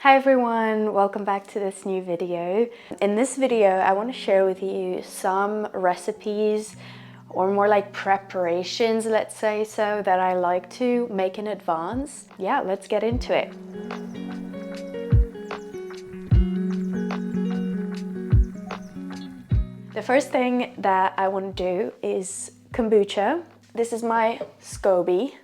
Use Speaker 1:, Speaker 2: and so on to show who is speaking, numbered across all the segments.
Speaker 1: Hi everyone, welcome back to this new video. In this video, I want to share with you some recipes or more like preparations, let's say so, that I like to make in advance. Yeah, let's get into it. The first thing that I want to do is kombucha. This is my SCOBY.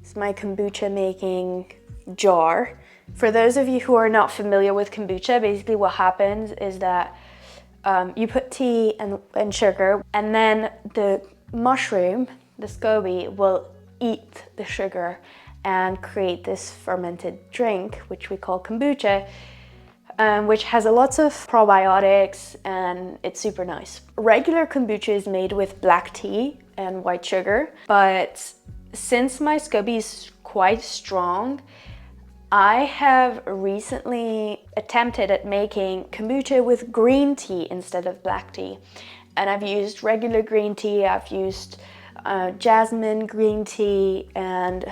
Speaker 1: It's my kombucha making jar. For those of you who are not familiar with kombucha, basically what happens is that you put tea and sugar, and then the mushroom, the SCOBY, will eat the sugar and create this fermented drink, which we call kombucha, which has lots of probiotics and it's super nice. Regular kombucha is made with black tea and white sugar, but since my SCOBY is quite strong, I have recently attempted at making kombucha with green tea instead of black tea. And I've used regular green tea, I've used jasmine green tea, and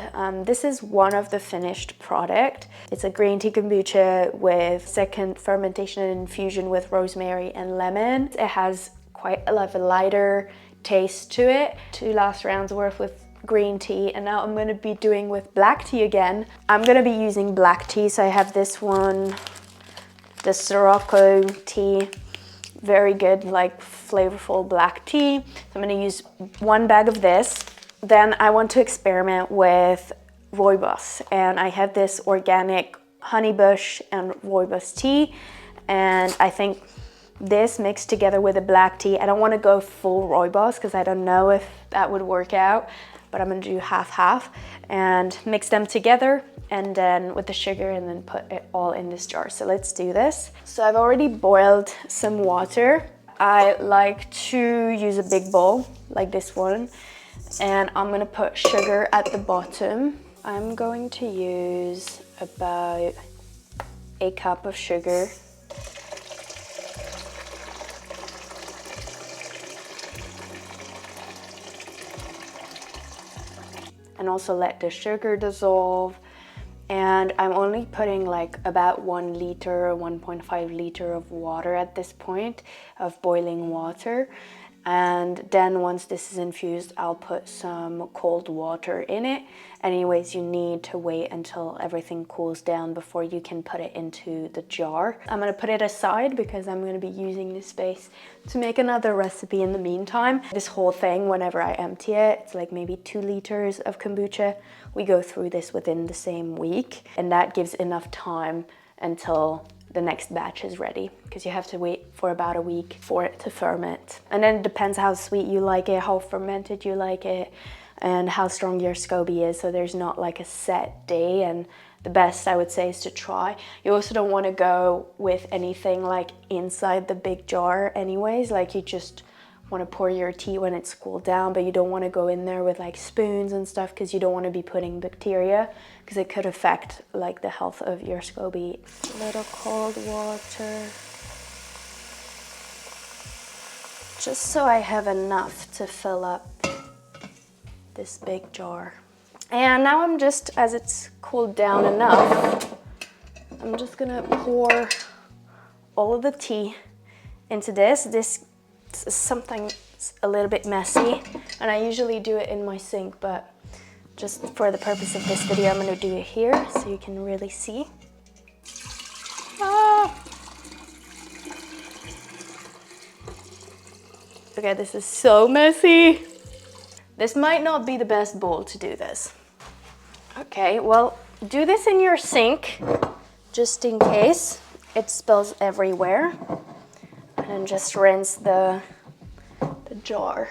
Speaker 1: this is one of the finished product. It's a green tea kombucha with second fermentation and infusion with rosemary and lemon. It has quite a lighter taste to it. 2 last rounds worth with green tea, and now I'm going to be doing with black tea again. I'm going to be using black tea, so I have this one, the Sirocco tea, very good, like flavorful black tea. So I'm going to use 1 bag of this. Then I want to experiment with rooibos, and I have this organic honeybush and rooibos tea, and I think this mixed together with a black tea. I don't want to go full rooibos because I don't know if that would work out, but I'm gonna do half and mix them together, and then with the sugar, and then put it all in this jar. So let's do this. So I've already boiled some water. I like to use a big bowl like this one, and I'm gonna put sugar at the bottom. I'm going to use about 1 cup of sugar. And also let the sugar dissolve. And I'm only putting like about 1 liter, 1.5 liter of water at this point, of boiling water. And then once this is infused, I'll put some cold water in it. Anyways, you need to wait until everything cools down before you can put it into the jar. I'm gonna put it aside because I'm gonna be using this space to make another recipe in the meantime. This whole thing, whenever I empty it, it's like maybe 2 liters of kombucha. We go through this within the same week, and that gives enough time until the next batch is ready, because you have to wait for about a week for it to ferment. And then it depends how sweet you like it, how fermented you like it, and how strong your SCOBY is. So there's not like a set day, and the best I would say is to try. You also don't want to go with anything like inside the big jar anyways, like you just want to pour your tea when it's cooled down, but you don't want to go in there with like spoons and stuff, because you don't want to be putting bacteria, because it could affect like the health of your SCOBY. A little cold water, just so I have enough to fill up this big jar. And now I'm just, as it's cooled down enough, I'm just gonna pour all of the tea into this. This is something a little bit messy, and I usually do it in my sink, but just for the purpose of this video, I'm gonna do it here so you can really see. Okay, this is so messy. This might not be the best bowl to do this. Okay, well, do this in your sink, just in case it spills everywhere. And just rinse the jar.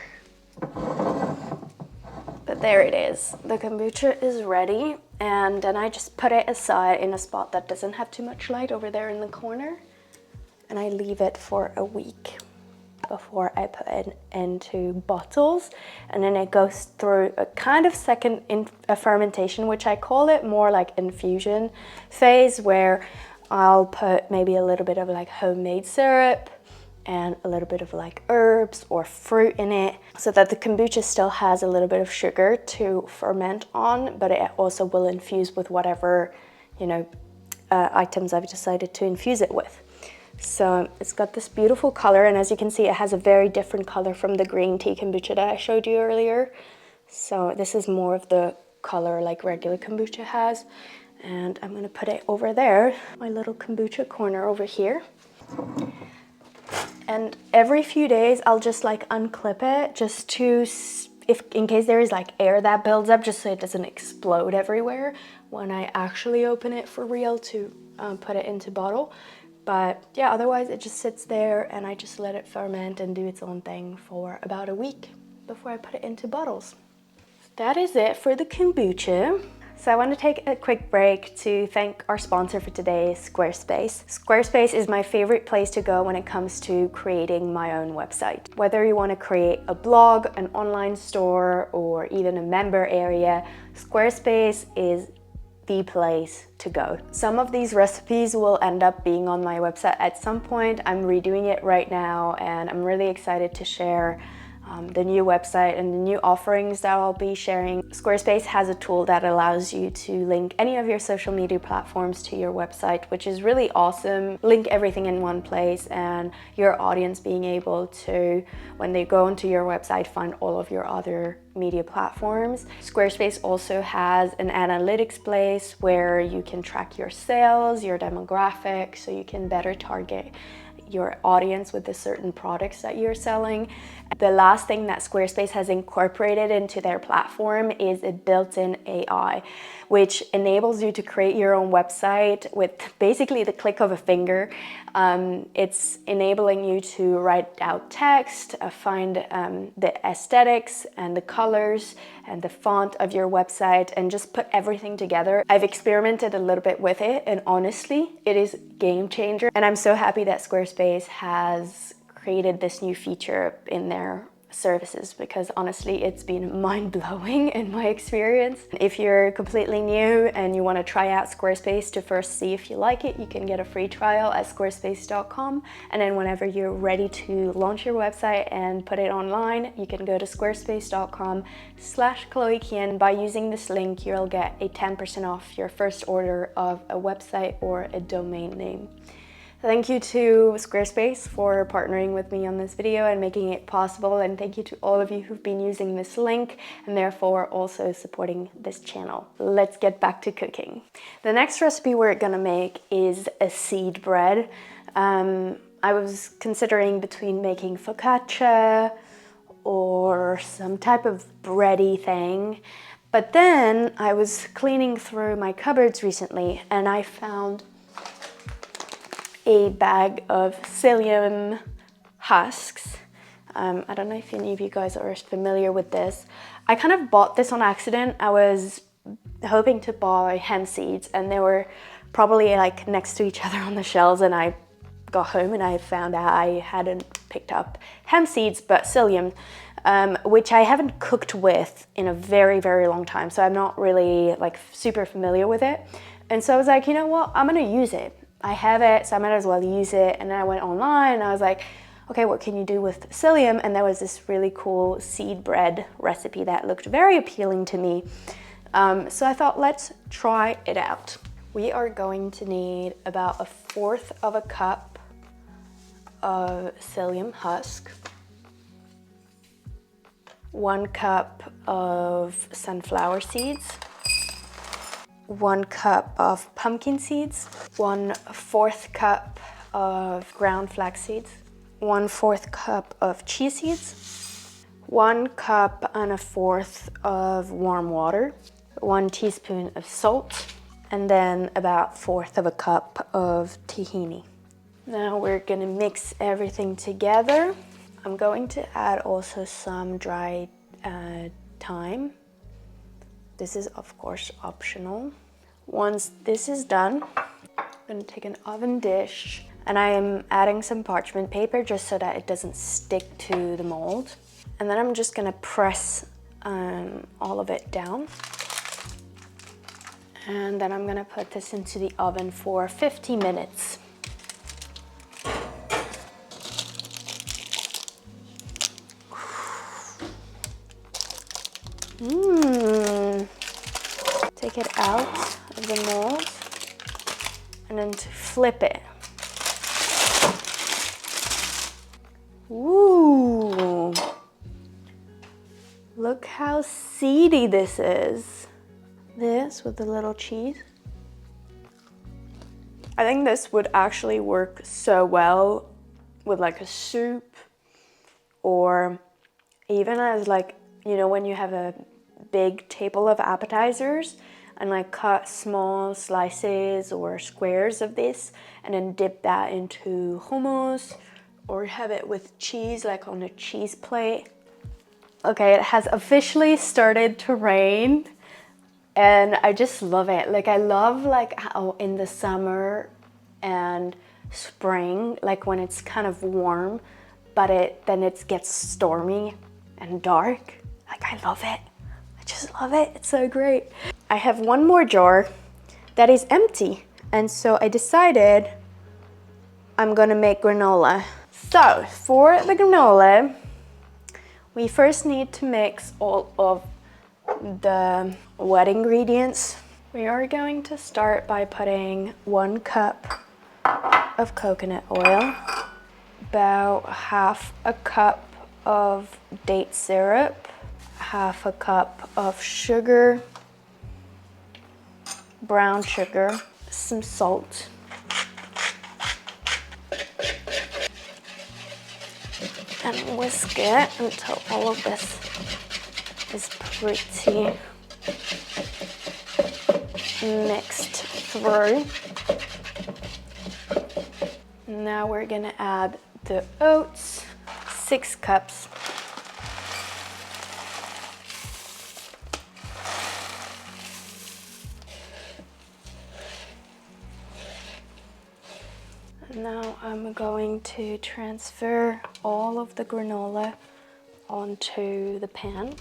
Speaker 1: But there it is. The kombucha is ready, and then I just put it aside in a spot that doesn't have too much light over there in the corner, and I leave it for a week before I put it into bottles. And then it goes through a kind of second fermentation, which I call it more like infusion phase, where I'll put maybe a little bit of like homemade syrup and a little bit of like herbs or fruit in it, so that the kombucha still has a little bit of sugar to ferment on, but it also will infuse with whatever, you know, items I've decided to infuse it with. So it's got this beautiful color, and as you can see, it has a very different color from the green tea kombucha that I showed you earlier. So this is more of the color like regular kombucha has. And I'm gonna put it over there, my little kombucha corner over here. And every few days, I'll just like unclip it just to, in case there is like air that builds up, just so it doesn't explode everywhere when I actually open it for real to put it into bottle. But yeah, otherwise it just sits there and I just let it ferment and do its own thing for about a week before I put it into bottles. That is it for the kombucha. So I want to take a quick break to thank our sponsor for today, Squarespace. Squarespace is my favorite place to go when it comes to creating my own website. Whether you want to create a blog, an online store, or even a member area, Squarespace is the place to go. Some of these recipes will end up being on my website at some point. I'm redoing it right now and I'm really excited to share the new website and the new offerings that I'll be sharing. Squarespace has a tool that allows you to link any of your social media platforms to your website, which is really awesome. Link everything in one place and your audience being able to, when they go onto your website, find all of your other media platforms. Squarespace also has an analytics place where you can track your sales, your demographics, so you can better target your audience with the certain products that you're selling. The last thing that Squarespace has incorporated into their platform is a built-in AI, which enables you to create your own website with basically the click of a finger. It's enabling you to write out text, find the aesthetics and the colors and the font of your website, and just put everything together. I've experimented a little bit with it, and honestly, it is a game changer. And I'm so happy that Squarespace has created this new feature in their services, because honestly it's been mind-blowing in my experience. If you're completely new and you want to try out Squarespace to first see if you like it, you can get a free trial at squarespace.com, and then whenever you're ready to launch your website and put it online, you can go to squarespace.com/ChloeKien. By using this link, you'll get a 10% off your first order of a website or a domain name. Thank you to Squarespace for partnering with me on this video and making it possible, and thank you to all of you who've been using this link and therefore also supporting this channel. Let's get back to cooking. The next recipe we're gonna make is a seed bread. I was considering between making focaccia or some type of bready thing, but then I was cleaning through my cupboards recently and I found a bag of psyllium husks. I don't know if any of you guys are familiar with this. I kind of bought this on accident. I was hoping to buy hemp seeds and they were probably like next to each other on the shelves, and I got home and I found out I hadn't picked up hemp seeds but psyllium, which I haven't cooked with in a very, very long time. So I'm not really like super familiar with it. And so I was like, you know what, I'm gonna use it. I have it, so I might as well use it. And then I went online and I was like, okay, what can you do with psyllium? And there was this really cool seed bread recipe that looked very appealing to me. So I thought, let's try it out. We are going to need about 1/4 of a cup of psyllium husk, 1 cup of sunflower seeds, 1 cup of pumpkin seeds, 1/4 cup of ground flax seeds, 1/4 cup of chia seeds, 1 cup and 1/4 of warm water, 1 teaspoon of salt, and then about 1/4 of a cup of tahini. Now we're gonna mix everything together. I'm going to add also some dried thyme. This is of course optional. Once this is done, I'm gonna take an oven dish and I am adding some parchment paper just so that it doesn't stick to the mold. And then I'm just gonna press all of it down. And then I'm gonna put this into the oven for 50 minutes. Take it out of the mold flip it. Ooh. Look how seedy this is. This with the little cheese. I think this would actually work so well with like a soup, or even as like, you know, when you have a big table of appetizers and like cut small slices or squares of this and then dip that into hummus, or have it with cheese like on a cheese plate. Okay, it has officially started to rain and I just love it. Like I love like how in the summer and spring, like when it's kind of warm, but then it gets stormy and dark. Like I love it. I just love it. It's so great. I have one more jar that is empty. And so I decided I'm gonna make granola. So for the granola, we first need to mix all of the wet ingredients. We are going to start by putting 1 cup of coconut oil, about half a cup of date syrup, half a cup of sugar, brown sugar, some salt, and whisk it until all of this is pretty mixed through. Now we're gonna add the oats, 6 cups. Now I'm going to transfer all of the granola onto the pan.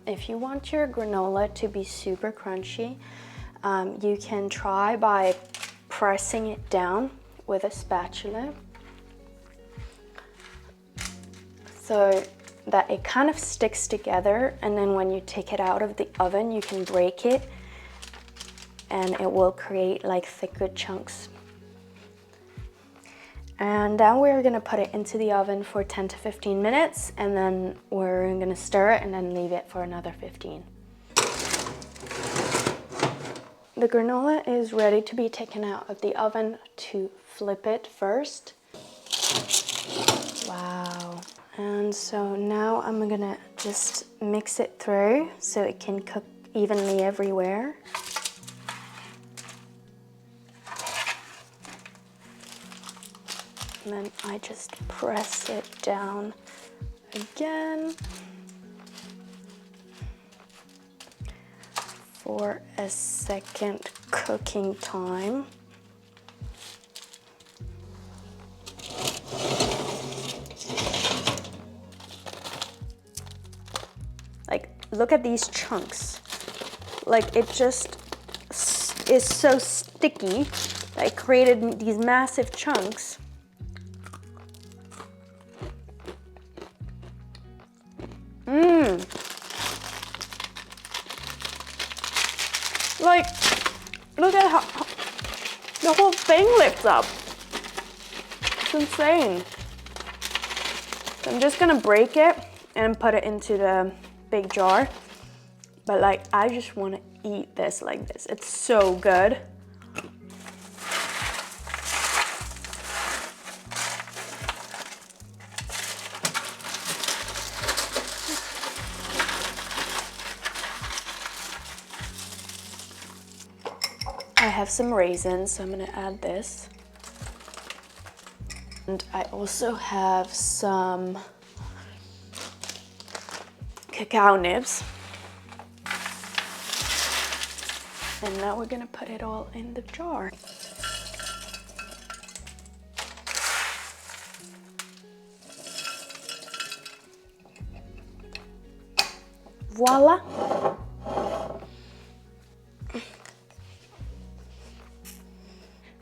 Speaker 1: If you want your granola to be super crunchy, you can try by pressing it down with a spatula so that it kind of sticks together, and then when you take it out of the oven you can break it and it will create like thicker chunks. And then we're gonna put it into the oven for 10 to 15 minutes, and then we're gonna stir it and then leave it for another 15. The granola is ready to be taken out of the oven. To flip it first. Wow. And so now I'm gonna just mix it through so it can cook evenly everywhere. And then I just press it down again for a second cooking time. Like, look at these chunks. Like, it just is so sticky that it created these massive chunks. Like, look at how the whole thing lifts up. It's insane. So I'm just gonna break it and put it into the big jar. But like, I just wanna eat this like this. It's so good. I have some raisins, so I'm gonna add this. And I also have some cacao nibs. And now we're gonna put it all in the jar. Voila!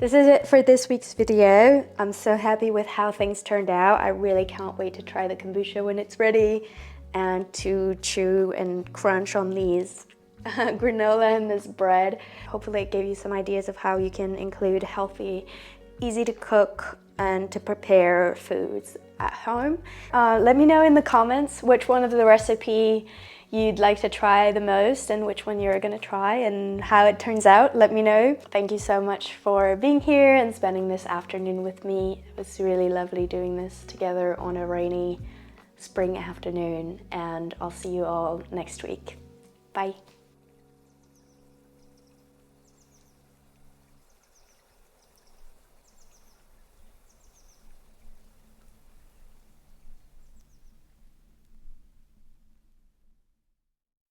Speaker 1: This is it for this week's video. I'm so happy with how things turned out. I really can't wait to try the kombucha when it's ready and to chew and crunch on these granola and this bread. Hopefully it gave you some ideas of how you can include healthy, easy to cook and to prepare foods at home. Let me know in the comments which one of the recipe you'd like to try the most and which one you're gonna try and how it turns out. Let me know. Thank you so much for being here and spending this afternoon with me. It was really lovely doing this together on a rainy spring afternoon, and I'll see you all next week. Bye.